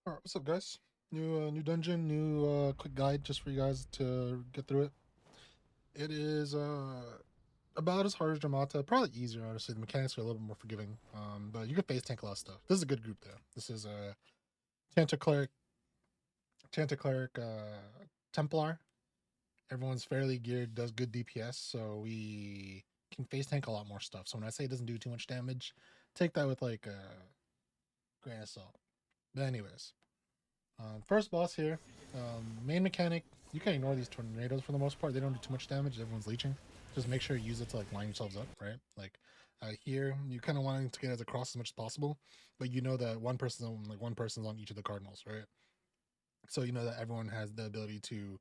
All right, what's up, guys? New dungeon, new quick guide just for you guys to get through it. It is about as hard as Dramata, probably easier. Honestly, the mechanics are a little bit more forgiving. But you can face tank a lot of stuff. This is a good group though. This is a Chanter cleric, Templar. Everyone's fairly geared, does good DPS, so we can face tank a lot more stuff. So when I say it doesn't do too much damage, take that with like a grain of salt. But anyways, first boss here. Main mechanic, you can ignore these tornadoes for the most part. They don't do too much damage. Everyone's leeching. Just make sure you use it to like line yourselves up, right? Like here, you kind of wanting to get as across as much as possible, but you know that one person's on each of the cardinals, right? So you know that everyone has the ability to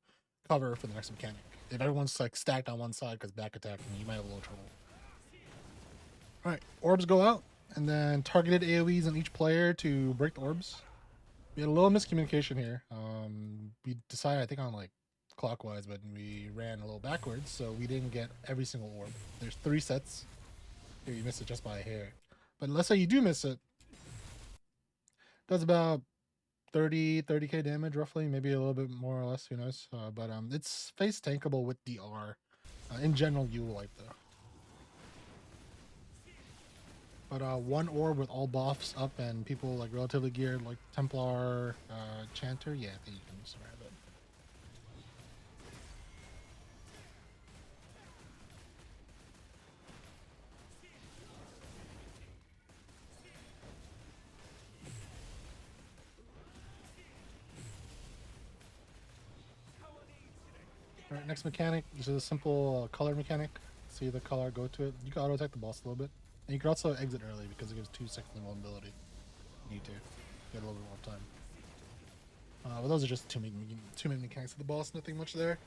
cover for the next mechanic. If everyone's like stacked on one side because back attacking, you might have a little trouble. All right, orbs go out, and then targeted AOE's on each player to break the orbs. We had a little miscommunication here. We decided, I think, on like clockwise, but we ran a little backwards, so we didn't get every single orb. There's 3 sets. Here, you missed it just by a hair. But let's say you do miss it. Does about 30k damage roughly, maybe a little bit more or less, who knows. But it's face tankable with DR. In general, you will like though. But one orb with all buffs up and people like relatively geared, like Templar, Chanter, yeah, I think you can survive it. All right, next mechanic. This is a simple color mechanic. See the color, go to it. You can auto attack the boss a little bit, and you can also exit early because it gives 2 seconds of vulnerability. You need to get a little bit more time. But those are just two main mechanics of the boss. Nothing much there.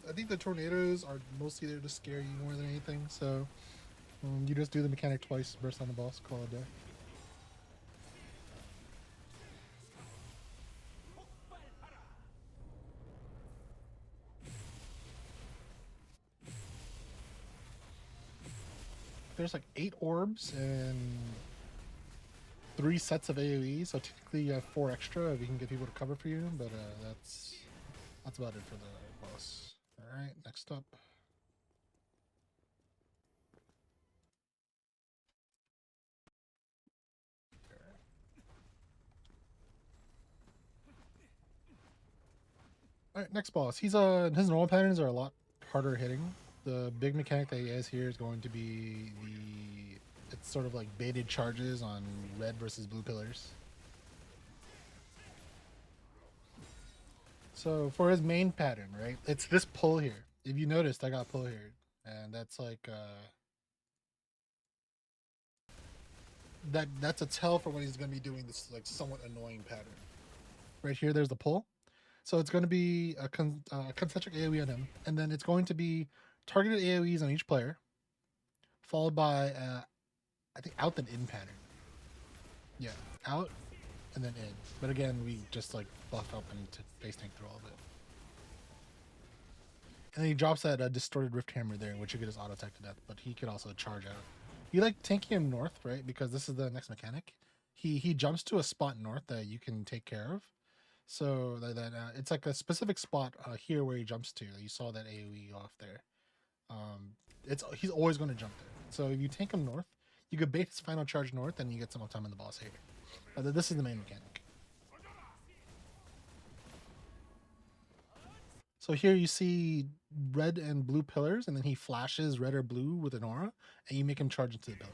I think the tornadoes are mostly there to scare you more than anything. So you just do the mechanic twice, burst on the boss, call it a day. There's like 8 orbs and 3 sets of AoE, so technically you have 4 extra if you can get people to cover for you. But that's about it for the boss. All right, next up. All right, next boss. His normal patterns are a lot harder hitting. The big mechanic that he has here is going to be it's sort of like baited charges on red versus blue pillars. So for his main pattern, right? It's this pull here. If you noticed, I got pull here, and that's like that's a tell for when he's going to be doing this like somewhat annoying pattern. Right here, there's the pull. So it's going to be a concentric AoE on him, and then it's going to be targeted AoEs on each player, followed by I think out then in pattern. Yeah, out and then in. But again, we just like buff up and to face tank through all of it. And then he drops that distorted rift hammer there, which you could just auto attack to death. But he could also charge out. You like tanking him north, right? Because this is the next mechanic. He jumps to a spot north that you can take care of. So that it's like a specific spot here where he jumps to. You saw that AOE off there. He's always going to jump there. So if you tank him north, you could bait his final charge north, and you get some time in the boss here. This is the main mechanic. So here you see red and blue pillars, and then he flashes red or blue with an aura, and you make him charge into the pillar.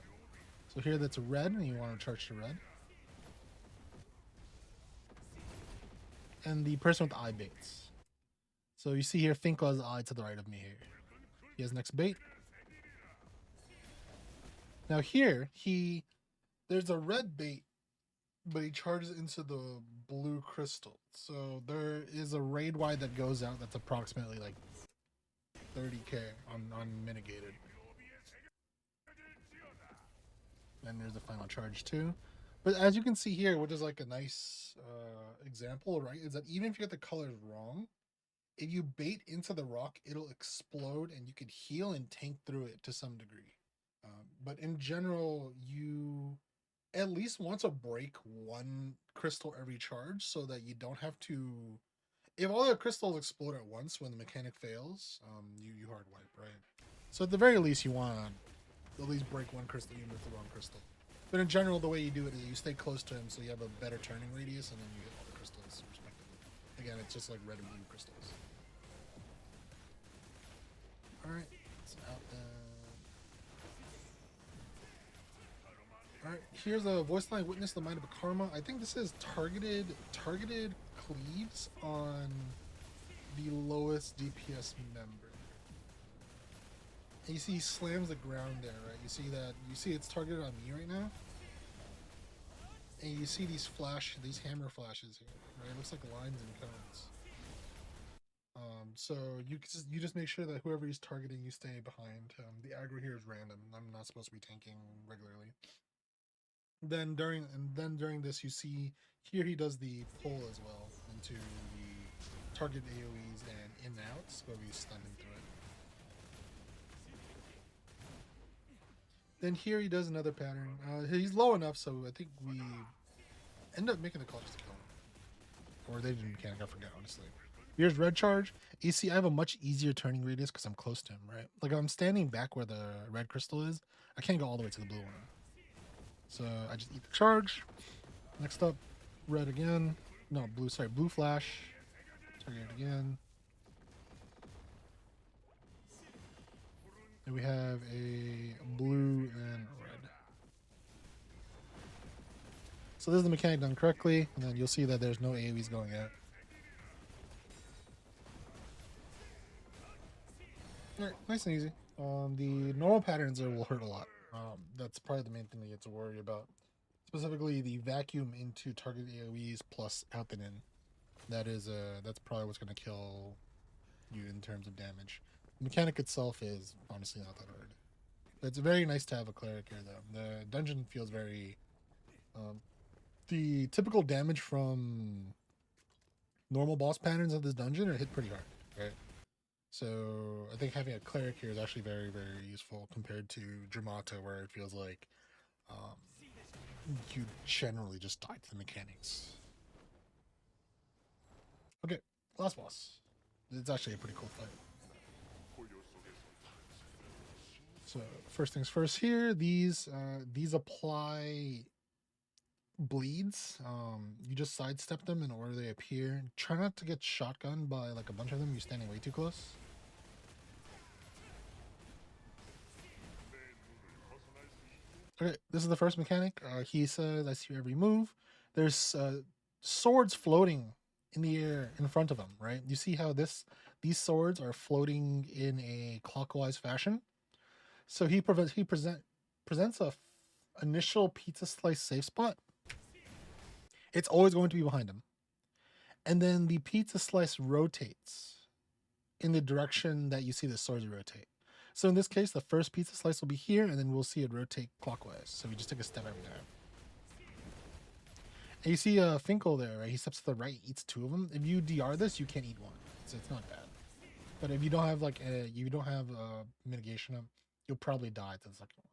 So here that's red, and you want to charge to red. And the person with the eye baits. So you see here, Finkel has the eye to the right of me here. He has next bait. Now here, there's a red bait, but he charges into the blue crystal. So there is a raid wide that goes out that's approximately like 30k on mitigated. And there's the final charge too. But as you can see here, which is like a nice example, right, is that even if you get the colors wrong, if you bait into the rock, it'll explode and you could heal and tank through it to some degree. But in general, you at least want to break one crystal every charge so that you don't have to. If all the crystals explode at once when the mechanic fails, you hard wipe, right? So at the very least, you want to at least break one crystal even with the wrong crystal. But in general, the way you do it is you stay close to him so you have a better turning radius, and then you hit all the crystals respectively. Again, it's just like red and blue crystals. All right, so out the. All right, here's a voice line. Witness the mind of Bakarma. I think this is targeted cleaves on the lowest DPS member. And you see he slams the ground there, right? You see that? You see it's targeted on me right now. And you see these hammer flashes here, right? It looks like lines and cones. So you just make sure that whoever he's targeting, you stay behind. The aggro here is random. I'm not supposed to be tanking regularly. Then during this, you see here he does the pull as well into the target AoEs and in and outs, where we stun him through it. Then here he does another pattern. He's low enough, so I think we end up making the call just to kill him. Or they didn't mechanic, I forget, honestly. Here's red charge. You see I have a much easier turning radius because I'm close to him, right? Like I'm standing back where the red crystal is. I can't go all the way to the blue one. So I just eat the charge. Next up, red again. No, blue, sorry, blue flash. Target again. And we have a blue and red. So this is the mechanic done correctly, and then you'll see that there's no AoEs going out. Alright, nice and easy. The normal patterns there will hurt a lot. That's probably the main thing that you have to worry about. Specifically, the vacuum into target AoEs plus out and in. That's probably what's going to kill you in terms of damage. The mechanic itself is honestly not that hard. But it's very nice to have a cleric here, though. The dungeon feels very. The typical damage from normal boss patterns of this dungeon are hit pretty hard, right? So I think having a cleric here is actually very, very useful compared to Dramata, where it feels like you generally just die to the mechanics. Okay, last boss. It's actually a pretty cool fight. So first things first here, these apply bleeds. You just sidestep them in order they appear. Try not to get shotgunned by like a bunch of them. You're standing way too close. Okay, this is the first mechanic. He says, I see every move. There's swords floating in the air in front of him, right? You see how these swords are floating in a clockwise fashion. So he presents a initial pizza slice safe spot. It's always going to be behind him. And then the pizza slice rotates in the direction that you see the swords rotate. So in this case, the first pizza slice will be here, and then we'll see it rotate clockwise. So we just take a step every time. And you see Finkel there, right? He steps to the right, eats two of them. If you DR this, you can't eat one. So it's not bad. But if you don't have mitigation, you'll probably die to the second one.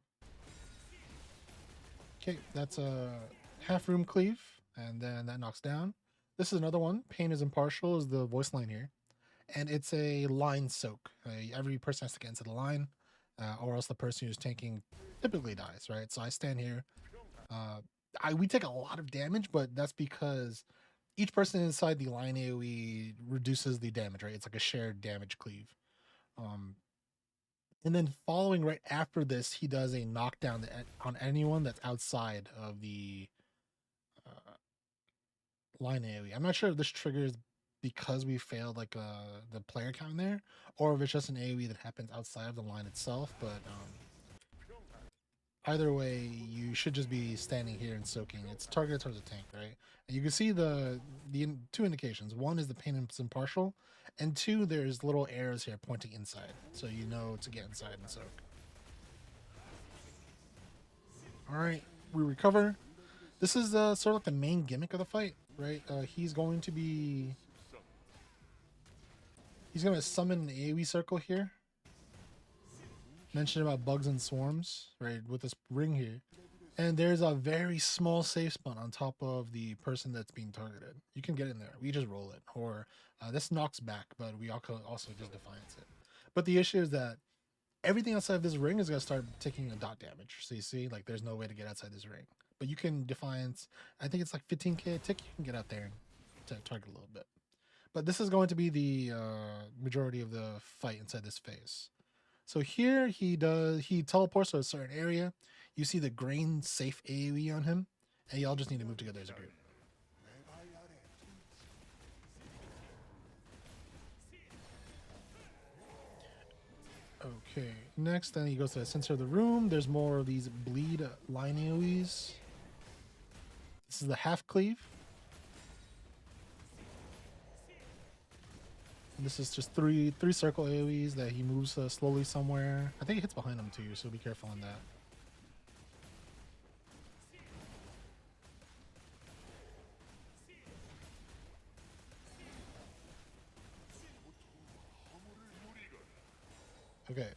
Okay, that's a half room cleave, and then that knocks down. This is another one. Pain is impartial is the voice line here. And it's a line soak. Every person has to get into the line, or else the person who's tanking typically dies, right? So I stand here. We take a lot of damage, but that's because each person inside the line AoE reduces the damage, right? It's like a shared damage cleave. And then following right after this, he does a knockdown on anyone that's outside of the line AoE. I'm not sure if this triggers because we failed like the player count there, or if it's just an AoE that happens outside of the line itself. But either way, you should just be standing here and soaking. It's targeted towards the tank, right? And you can see the two indications. One is the pain is impartial, and two, there's little arrows here pointing inside, so you know to get inside and soak. All right, we recover. This is sort of like the main gimmick of the fight, right? He's going to summon an AoE circle here. Mentioned about bugs and swarms, right? With this ring here. And there's a very small safe spot on top of the person that's being targeted. You can get in there. We just roll it. Or this knocks back, but we also just defiance it. But the issue is that everything outside of this ring is going to start taking a dot damage. So you see, like, there's no way to get outside this ring. But you can defiance, I think it's like 15k a tick. You can get out there and target a little bit. But this is going to be the majority of the fight inside this phase. So here he teleports to a certain area. You see the grain safe AoE on him, and y'all just need to move together as a group. Okay, next then he goes to the center of the room. There's more of these bleed line AoEs. This is the half cleave. And this is just three circle AoEs that he moves slowly somewhere. I think it hits behind him too, so be careful on that. Okay.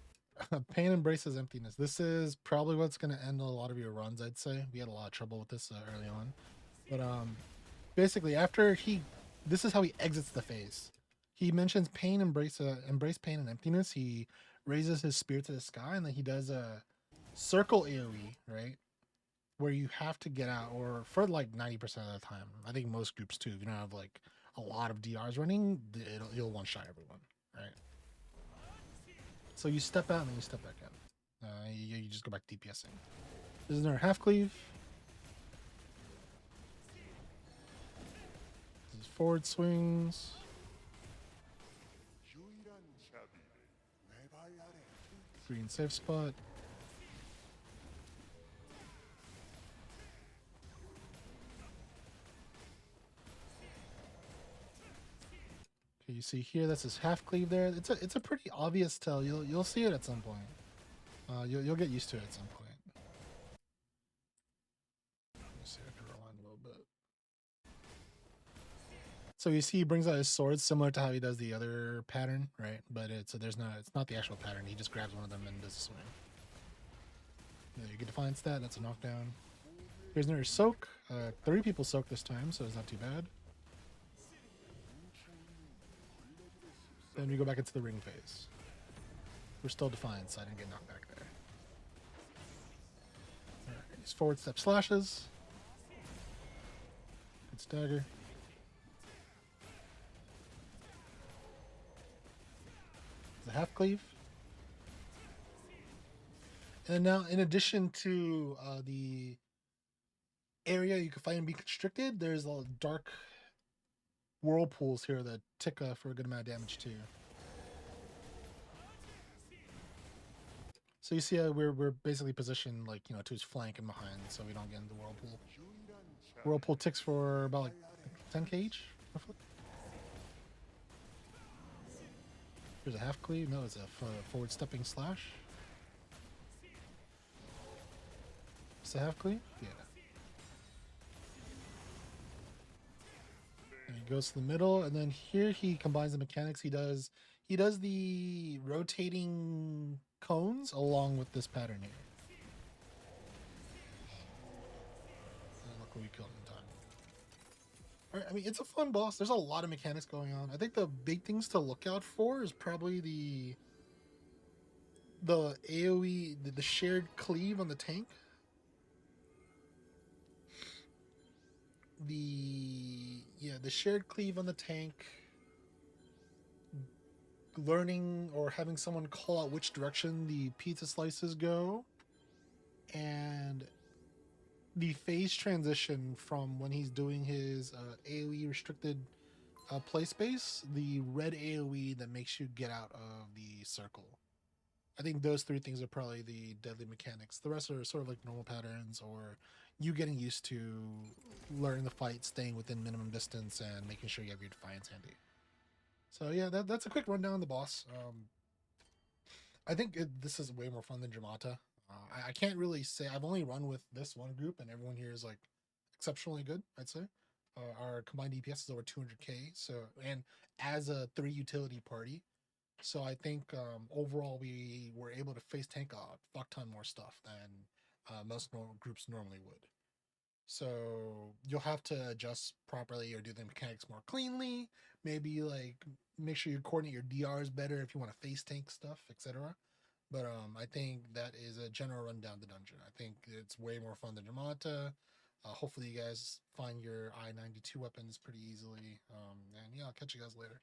Pain embraces emptiness. This is probably what's going to end a lot of your runs, I'd say. We had a lot of trouble with this early on. But basically, after this is how he exits the phase. He mentions embrace pain and emptiness. He raises his spear to the sky, and then he does a circle AoE, right? Where you have to get out, or for like 90% of the time. I think most groups too. If you don't have like a lot of DRs running, you'll one-shot everyone, right? So you step out and then you step back in. You just go back DPSing. This is another half cleave. This is forward swings. Green safe spot. Okay, you see here, that's his half cleave there. It's a pretty obvious tell. You'll see it at some point. You'll get used to it at some point. Let me see, I can rewind a little bit. So you see, he brings out his sword similar to how he does the other pattern, right? But it's not the actual pattern. He just grabs one of them and does a swing. You can defiance that. That's a knockdown. Here's another soak. 3 people soak this time, so it's not too bad. Then we go back into the ring phase. We're still defiance, so I didn't get knocked back there. Alright, these forward step slashes. Good stagger. The half cleave. And now, in addition to the area you can fight and be constricted, there's a dark whirlpools here that tick for a good amount of damage too. So you see we're basically positioned like, to his flank and behind, so we don't get into the whirlpool. Whirlpool ticks for about like 10k each, roughly. Here's a half cleave. No, it's a forward stepping slash. It's a half cleave? Yeah. And he goes to the middle, and then here he combines the mechanics. He does the rotating cones along with this pattern here. And look what we killed in time. Alright, I mean, it's a fun boss. There's a lot of mechanics going on. I think the big things to look out for is probably the AoE, the shared cleave on the tank. The shared cleave on the tank. Learning or having someone call out which direction the pizza slices go, and the phase transition from when he's doing his AoE restricted play space, the red AoE that makes you get out of the circle. I think those 3 things are probably the deadly mechanics. The rest are sort of like normal patterns, or you getting used to learning the fight, staying within minimum distance, and making sure you have your defiance handy. So yeah, that's a quick rundown of the boss. I think this is way more fun than Dramata. I can't really say, I've only run with this one group, and everyone here is like exceptionally good, I'd say. Our combined DPS is over 200k. So, and as a 3 utility party, so I think overall we were able to face tank a fuck ton more stuff than most groups normally would. So you'll have to adjust properly or do the mechanics more cleanly. Maybe like make sure you coordinate your DRs better if you want to face tank stuff, etc. But I think that is a general rundown the dungeon. I think it's way more fun than Jamata. Hopefully you guys find your I-92 weapons pretty easily. And yeah, I'll catch you guys later.